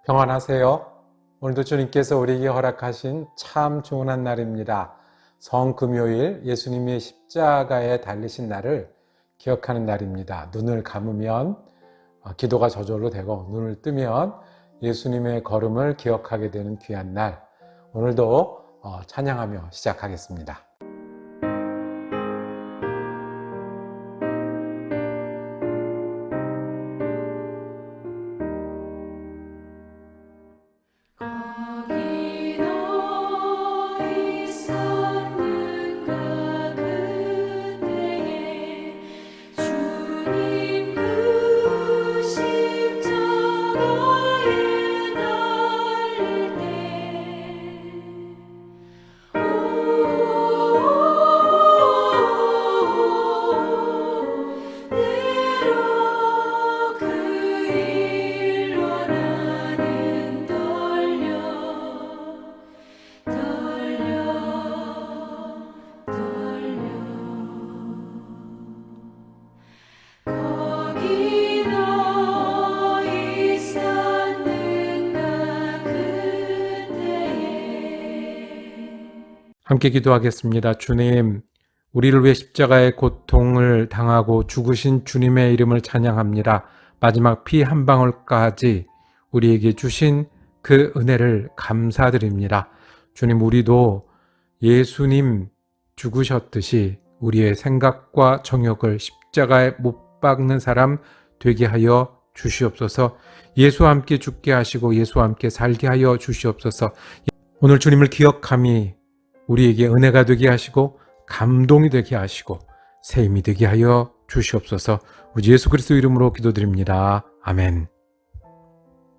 평안하세요. 오늘도 주님께서 우리에게 허락하신 참 좋은 한 날입니다. 성금요일 예수님의 십자가에 달리신 날을 기억하는 날입니다. 눈을 감으면 기도가 저절로 되고 눈을 뜨면 예수님의 걸음을 기억하게 되는 귀한 날. 오늘도 찬양하며 시작하겠습니다. 함께 기도하겠습니다. 주님, 우리를 위해 십자가의 고통을 당하고 죽으신 주님의 이름을 찬양합니다. 마지막 피 한 방울까지 우리에게 주신 그 은혜를 감사드립니다. 주님, 우리도 예수님 죽으셨듯이 우리의 생각과 정욕을 십자가에 못 박는 사람 되게 하여 주시옵소서. 예수와 함께 죽게 하시고 예수와 함께 살게 하여 주시옵소서. 오늘 주님을 기억함이 우리에게 은혜가 되게 하시고 감동이 되게 하시고 새 힘이 되게 하여 주시옵소서. 우리 예수 그리스도 이름으로 기도드립니다. 아멘.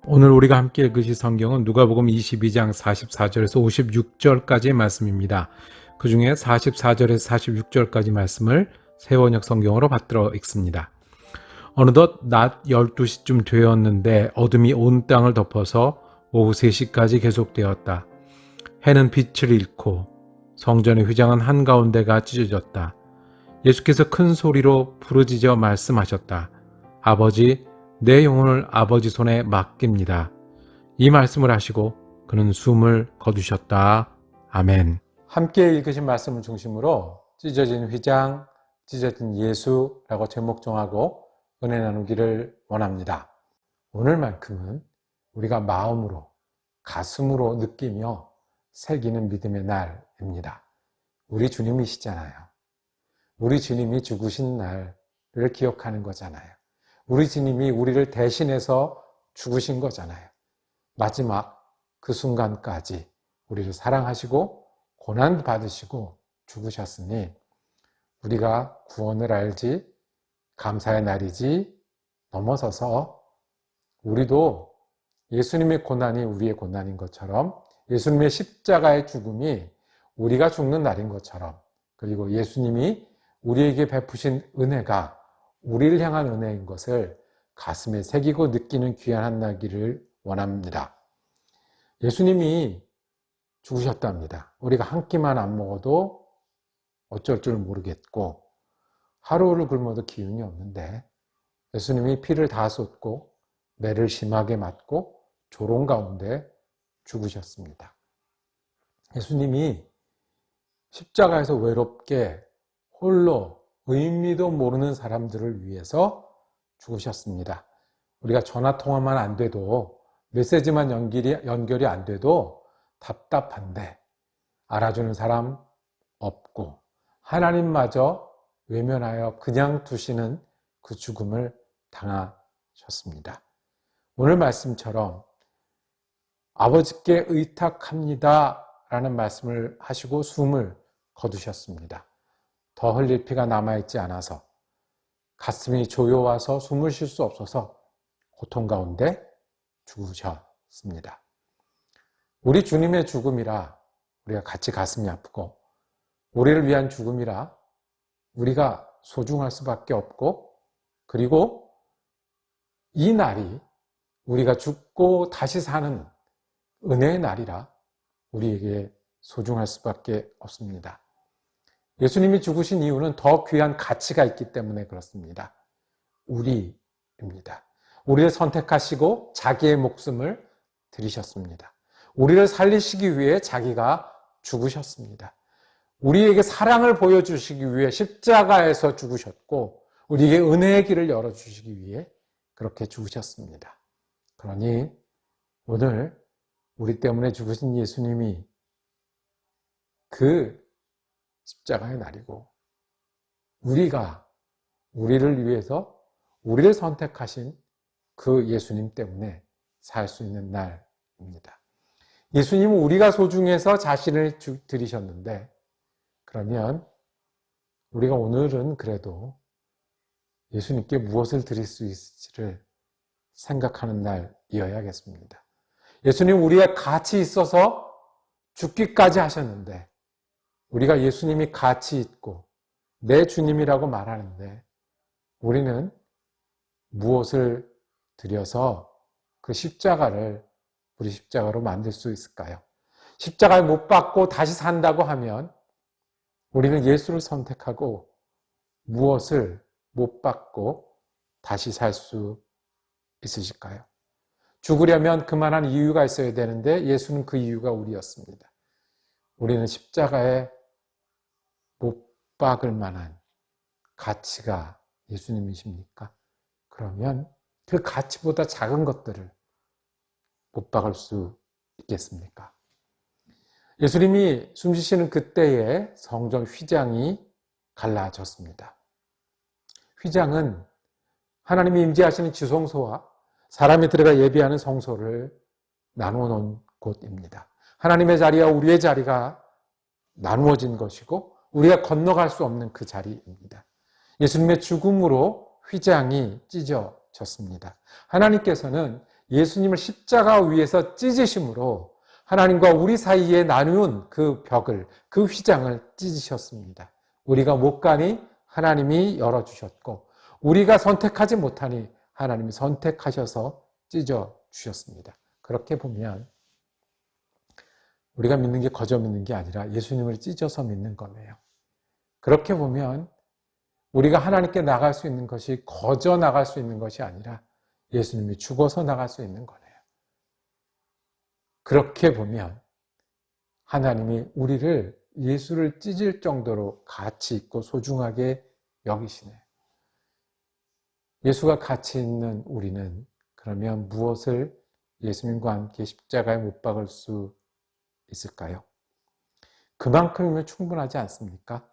오늘 우리가 함께 읽으실 성경은 누가복음 22장 44절에서 56절까지의 말씀입니다. 그 중에 44절에서 46절까지 말씀을 세원역 성경으로 받들어 읽습니다. 어느덧 낮 12시쯤 되었는데 어둠이 온 땅을 덮어서 오후 3시까지 계속되었다. 해는 빛을 잃고 성전의 휘장은 한가운데가 찢어졌다. 예수께서 큰 소리로 부르짖어 말씀하셨다. 아버지, 내 영혼을 아버지 손에 맡깁니다. 이 말씀을 하시고 그는 숨을 거두셨다. 아멘. 함께 읽으신 말씀을 중심으로 찢어진 휘장, 찢어진 예수라고 제목 정하고 은혜 나누기를 원합니다. 오늘만큼은 우리가 마음으로, 가슴으로 느끼며 새기는 믿음의 날입니다. 우리 주님이시잖아요. 우리 주님이 죽으신 날을 기억하는 거잖아요. 우리 주님이 우리를 대신해서 죽으신 거잖아요. 마지막 그 순간까지 우리를 사랑하시고 고난 받으시고 죽으셨으니 우리가 구원을 알지 감사의 날이지 넘어서서 우리도 예수님의 고난이 우리의 고난인 것처럼 예수님의 십자가의 죽음이 우리가 죽는 날인 것처럼 그리고 예수님이 우리에게 베푸신 은혜가 우리를 향한 은혜인 것을 가슴에 새기고 느끼는 귀한 한 날이기를 원합니다. 예수님이 죽으셨답니다. 우리가 한 끼만 안 먹어도 어쩔 줄 모르겠고 하루를 굶어도 기운이 없는데 예수님이 피를 다 쏟고 매를 심하게 맞고 조롱 가운데 죽으셨습니다. 예수님이 십자가에서 외롭게 홀로 의미도 모르는 사람들을 위해서 죽으셨습니다. 우리가 전화통화만 안 돼도 메시지만 연결이 안 돼도 답답한데 알아주는 사람 없고 하나님마저 외면하여 그냥 두시는 그 죽음을 당하셨습니다. 오늘 말씀처럼 아버지께 의탁합니다 라는 말씀을 하시고 숨을 거두셨습니다. 더 흘릴 피가 남아있지 않아서 가슴이 조여와서 숨을 쉴 수 없어서 고통 가운데 죽으셨습니다. 우리 주님의 죽음이라 우리가 같이 가슴이 아프고 우리를 위한 죽음이라 우리가 소중할 수밖에 없고 그리고 이 날이 우리가 죽고 다시 사는 은혜의 날이라 우리에게 소중할 수밖에 없습니다. 예수님이 죽으신 이유는 더 귀한 가치가 있기 때문에 그렇습니다. 우리입니다. 우리를 선택하시고 자기의 목숨을 들이셨습니다. 우리를 살리시기 위해 자기가 죽으셨습니다. 우리에게 사랑을 보여주시기 위해 십자가에서 죽으셨고 우리에게 은혜의 길을 열어주시기 위해 그렇게 죽으셨습니다. 그러니 오늘 우리 때문에 죽으신 예수님이 그 십자가의 날이고 우리가 우리를 위해서 우리를 선택하신 그 예수님 때문에 살 수 있는 날입니다. 예수님은 우리가 소중해서 자신을 드리셨는데 그러면 우리가 오늘은 그래도 예수님께 무엇을 드릴 수 있을지를 생각하는 날이어야겠습니다. 예수님 우리의 가치 있어서 죽기까지 하셨는데 우리가 예수님이 가치 있고 내 주님이라고 말하는데 우리는 무엇을 드려서 그 십자가를 우리 십자가로 만들 수 있을까요? 십자가에 못 박고 다시 산다고 하면 우리는 예수를 선택하고 무엇을 못 박고 다시 살 수 있으실까요? 죽으려면 그만한 이유가 있어야 되는데 예수는 그 이유가 우리였습니다. 우리는 십자가에 못 박을 만한 가치가 예수님이십니까? 그러면 그 가치보다 작은 것들을 못 박을 수 있겠습니까? 예수님이 숨지시는 그때에 성전 휘장이 갈라졌습니다. 휘장은 하나님이 임재하시는 지성소와 사람이 들어가 예배하는 성소를 나누어 놓은 곳입니다. 하나님의 자리와 우리의 자리가 나누어진 것이고 우리가 건너갈 수 없는 그 자리입니다. 예수님의 죽음으로 휘장이 찢어졌습니다. 하나님께서는 예수님을 십자가 위에서 찢으심으로 하나님과 우리 사이에 나누는 그 벽을, 그 휘장을 찢으셨습니다. 우리가 못 가니 하나님이 열어주셨고 우리가 선택하지 못하니 하나님이 선택하셔서 찢어주셨습니다. 그렇게 보면 우리가 믿는 게 거저 믿는 게 아니라 예수님을 찢어서 믿는 거네요. 그렇게 보면 우리가 하나님께 나갈 수 있는 것이 거저 나갈 수 있는 것이 아니라 예수님이 죽어서 나갈 수 있는 거네요. 그렇게 보면 하나님이 우리를 예수를 찢을 정도로 가치 있고 소중하게 여기시네요. 예수가 가치 있는 우리는 그러면 무엇을 예수님과 함께 십자가에 못 박을 수 있을까요? 그만큼이면 충분하지 않습니까?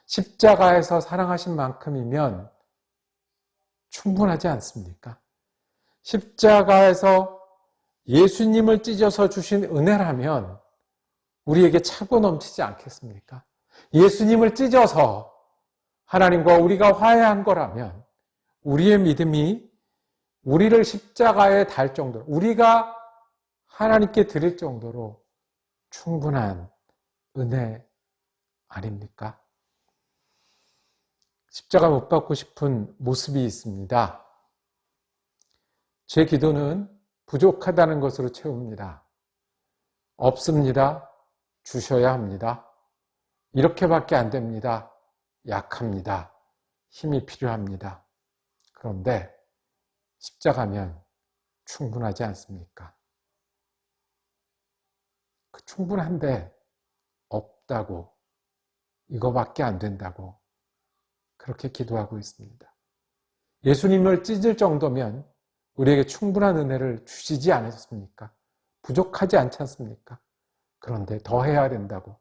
십자가에서 사랑하신 만큼이면 충분하지 않습니까? 십자가에서 예수님을 찢어서 주신 은혜라면 우리에게 차고 넘치지 않겠습니까? 예수님을 찢어서 하나님과 우리가 화해한 거라면 우리의 믿음이 우리를 십자가에 달 정도로 우리가 하나님께 드릴 정도로 충분한 은혜 아닙니까? 십자가 못 박고 싶은 모습이 있습니다. 제 기도는 부족하다는 것으로 채웁니다. 없습니다. 주셔야 합니다. 이렇게밖에 안 됩니다. 약합니다. 힘이 필요합니다. 그런데 십자가면 충분하지 않습니까? 그 충분한데 없다고, 이거밖에 안 된다고 그렇게 기도하고 있습니다. 예수님을 찢을 정도면 우리에게 충분한 은혜를 주시지 않으셨습니까? 부족하지 않지 않습니까? 그런데 더 해야 된다고.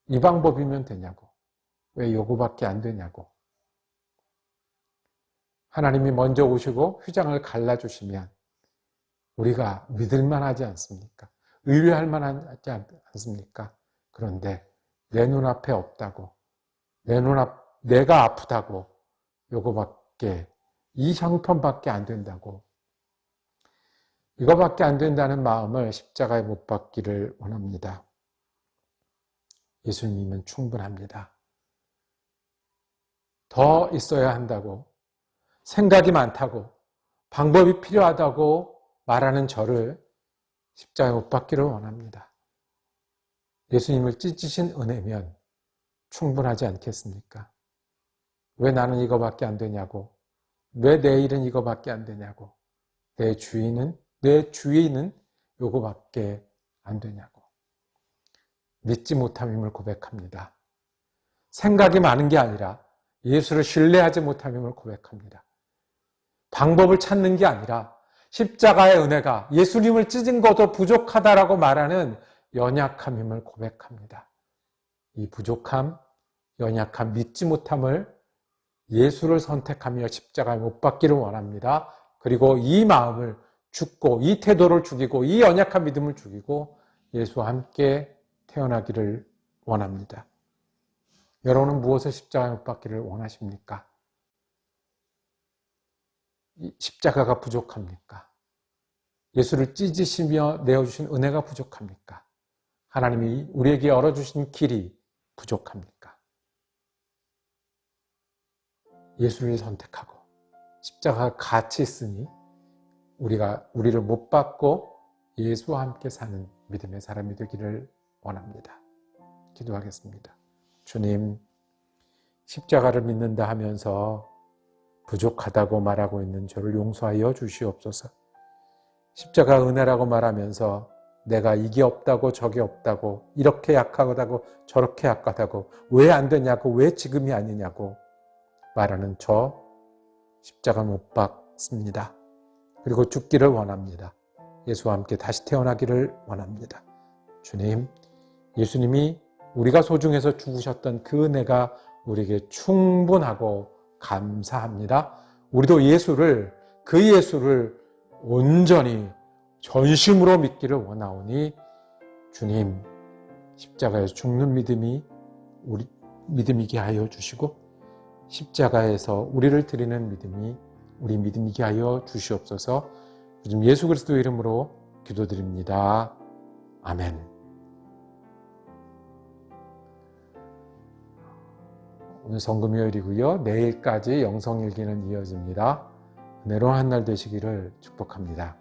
이 방법이면 되냐고. 왜 요거밖에 안 되냐고. 하나님이 먼저 오시고 휘장을 갈라주시면 우리가 믿을만 하지 않습니까? 의뢰할 만하지 않습니까? 그런데 내 눈앞에 없다고, 내가 아프다고, 요거밖에, 이 형편밖에 안 된다고, 이거밖에 안 된다는 마음을 십자가에 못 박기를 원합니다. 예수님은 충분합니다. 더 있어야 한다고, 생각이 많다고, 방법이 필요하다고 말하는 저를 십자가에 못 박기를 원합니다. 예수님을 찢으신 은혜면 충분하지 않겠습니까? 왜 나는 이거밖에 안 되냐고, 왜 내 일은 이거밖에 안 되냐고, 내 주위는 요거밖에 안 되냐고. 믿지 못함임을 고백합니다. 생각이 많은 게 아니라 예수를 신뢰하지 못함임을 고백합니다. 방법을 찾는 게 아니라 십자가의 은혜가 예수님을 찢은 것도 부족하다라고 말하는 연약함임을 고백합니다. 이 부족함, 연약함, 믿지 못함을 예수를 선택하며 십자가에 못 박기를 원합니다. 그리고 이 마음을 죽고 이 태도를 죽이고 이 연약한 믿음을 죽이고 예수와 함께 태어나기를 원합니다. 여러분은 무엇을 십자가에 못 박기를 원하십니까? 십자가가 부족합니까? 예수를 찢으시며 내어주신 은혜가 부족합니까? 하나님이 우리에게 열어주신 길이 부족합니까? 예수를 선택하고 십자가가 같이 있으니 우리를 못 받고 예수와 함께 사는 믿음의 사람이 되기를 원합니다. 기도하겠습니다. 주님, 십자가를 믿는다 하면서 부족하다고 말하고 있는 저를 용서하여 주시옵소서. 십자가 은혜라고 말하면서 내가 이게 없다고 저게 없다고 이렇게 약하다고 저렇게 약하다고 왜 안 되냐고 왜 지금이 아니냐고 말하는 저 십자가 못 박습니다. 그리고 죽기를 원합니다. 예수와 함께 다시 태어나기를 원합니다. 주님, 예수님이 우리가 소중해서 죽으셨던 그 은혜가 우리에게 충분하고 감사합니다. 우리도 그 예수를 온전히 전심으로 믿기를 원하오니 주님, 십자가에서 죽는 믿음이 우리 믿음이게 하여 주시고 십자가에서 우리를 드리는 믿음이 우리 믿음이게 하여 주시옵소서. 요즘 예수 그리스도 이름으로 기도드립니다. 아멘. 오늘 성금요일이고요. 내일까지 영성일기는 이어집니다. 은혜로운 한 날 되시기를 축복합니다.